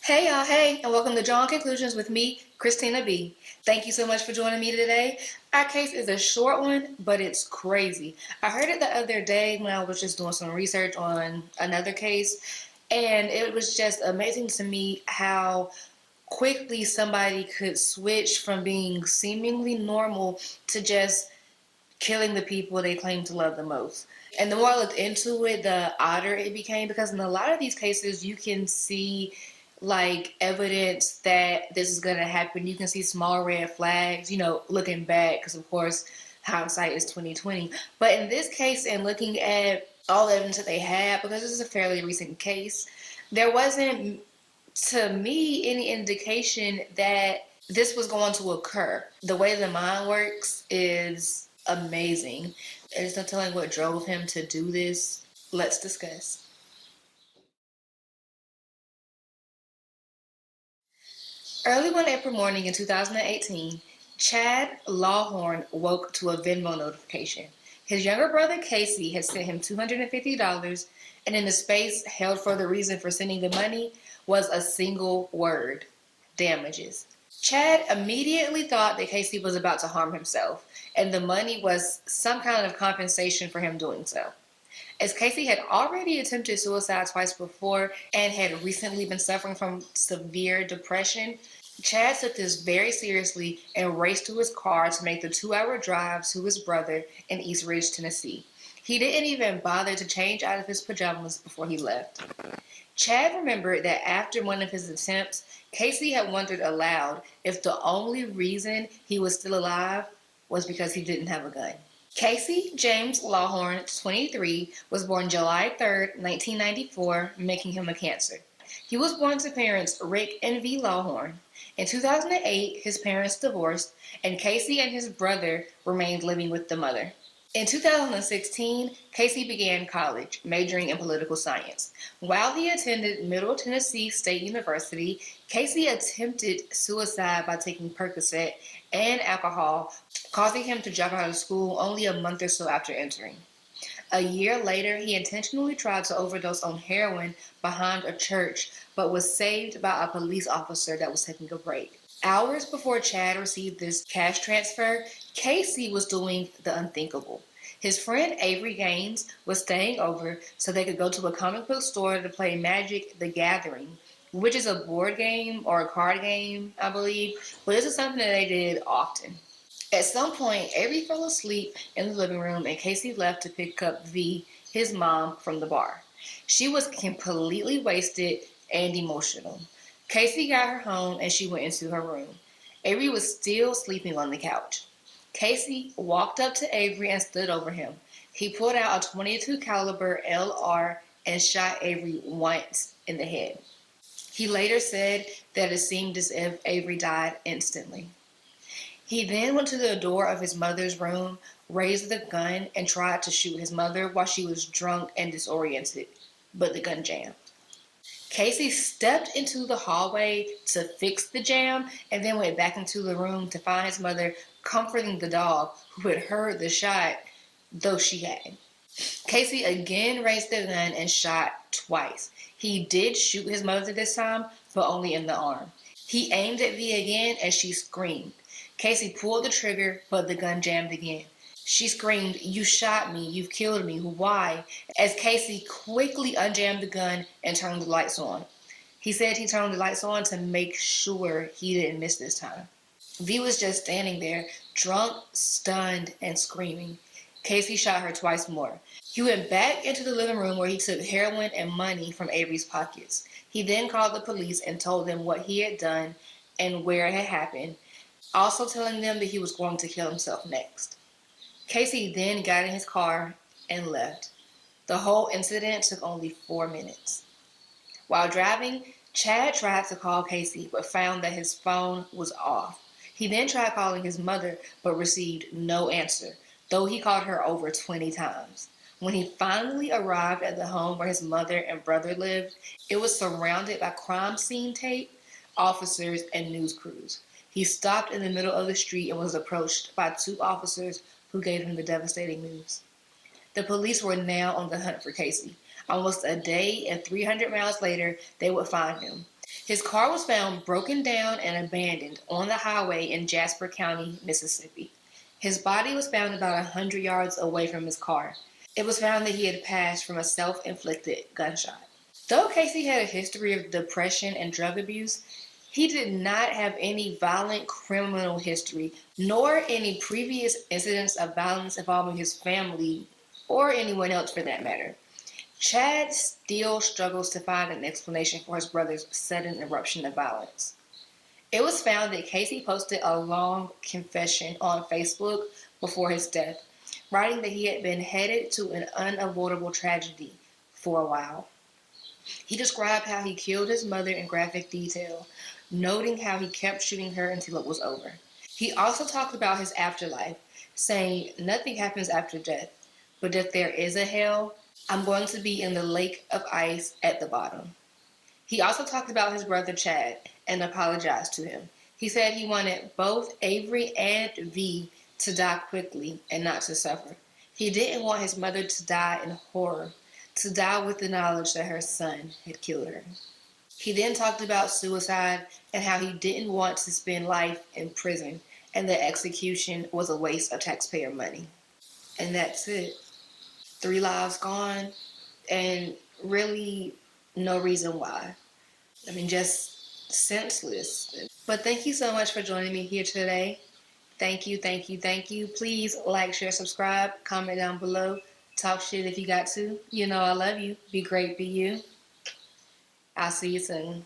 Hey y'all, hey, and welcome to Drawn Conclusions with me, Christina B. Thank you so much for joining me today. Our case is a short one, but it's crazy. I heard it the other day when I was just doing some research on another case, and it was just amazing to me how quickly somebody could switch from being seemingly normal to just killing the people they claim to love the most. And the more I looked into it, the odder it became because in a lot of these cases, you can see like evidence that this is going to happen. You can see small red flags, looking back, because of course, hindsight is 2020. But in this case, and looking at all the evidence that they had, because this is a fairly recent case, there wasn't, to me, any indication that this was going to occur. The way the mind works is amazing. There's no telling what drove him to do this. Let's discuss. Early one April morning in 2018, Chad Lawhorn woke to a Venmo notification. His younger brother Casey had sent him $250, and in the space held for the reason for sending the money was a single word: damages. Chad immediately thought that Casey was about to harm himself, and the money was some kind of compensation for him doing so. As Casey had already attempted suicide twice before and had recently been suffering from severe depression, Chad took this very seriously and raced to his car to make the 2-hour drive to his brother in East Ridge, Tennessee. He didn't even bother to change out of his pajamas before he left. Chad remembered that after one of his attempts, Casey had wondered aloud if the only reason he was still alive was because he didn't have a gun. Casey James Lawhorn, 23, was born July 3rd, 1994, making him a Cancer. He was born to parents Rick and V. Lawhorn. In 2008, his parents divorced, and Casey and his brother remained living with the mother. In 2016, Casey began college, majoring in political science. While he attended Middle Tennessee State University, Casey attempted suicide by taking Percocet and alcohol, causing him to drop out of school only a month or so after entering. A year later, he intentionally tried to overdose on heroin behind a church, but was saved by a police officer that was taking a break. Hours before Chad received this cash transfer, Casey was doing the unthinkable. His friend Avery Gaines was staying over so they could go to a comic book store to play Magic: The Gathering, which is a board game or a card game, I believe, but this is something that they did often. At some point, Avery fell asleep in the living room and Casey left to pick up V, his mom, from the bar. She was completely wasted and emotional. Casey got her home and she went into her room. Avery was still sleeping on the couch. Casey walked up to Avery and stood over him. He pulled out a .22 caliber LR and shot Avery once in the head. He later said that it seemed as if Avery died instantly. He then went to the door of his mother's room, raised the gun, and tried to shoot his mother while she was drunk and disoriented, but the gun jammed. Casey stepped into the hallway to fix the jam and then went back into the room to find his mother comforting the dog who had heard the shot, though she hadn't. Casey again raised the gun and shot twice. He did shoot his mother this time, but only in the arm. He aimed at V again and she screamed. Casey pulled the trigger, but the gun jammed again. She screamed, "You shot me, you've killed me, why?" as Casey quickly unjammed the gun and turned the lights on. He said he turned the lights on to make sure he didn't miss this time. V was just standing there, drunk, stunned, and screaming. Casey shot her twice more. He went back into the living room where he took heroin and money from Avery's pockets. He then called the police and told them what he had done and where it had happened, also telling them that he was going to kill himself next. Casey then got in his car and left. The whole incident took only 4 minutes. While driving, Chad tried to call Casey but found that his phone was off. He then tried calling his mother but received no answer, though he called her over 20 times. When he finally arrived at the home where his mother and brother lived, it was surrounded by crime scene tape, officers, and news crews. He stopped in the middle of the street and was approached by 2 officers who gave him the devastating news. The police were now on the hunt for Casey. Almost a day and 300 miles later, they would find him. His car was found broken down and abandoned on the highway in Jasper County, Mississippi. His body was found about 100 yards away from his car. It was found that he had passed from a self-inflicted gunshot. Though Casey had a history of depression and drug abuse, he did not have any violent criminal history, nor any previous incidents of violence involving his family or anyone else for that matter. Chad still struggles to find an explanation for his brother's sudden eruption of violence. It was found that Casey posted a long confession on Facebook before his death, writing that he had been headed to an unavoidable tragedy for a while. He described how he killed his mother in graphic detail, noting how he kept shooting her until it was over. He also talked about his afterlife, saying, "Nothing happens after death, but if there is a hell, I'm going to be in the lake of ice at the bottom." He also talked about his brother Chad and apologized to him. He said he wanted both Avery and V to die quickly and not to suffer. He didn't want his mother to die in horror, to die with the knowledge that her son had killed her. He then talked about suicide and how he didn't want to spend life in prison and that execution was a waste of taxpayer money. And that's it. 3 lives gone, and really no reason why. I mean, just senseless. But thank you so much for joining me here today. Thank you, thank you, thank you. Please like, share, subscribe, comment down below. Talk shit if you got to. You know I love you. Be great, be you. I'll see you soon.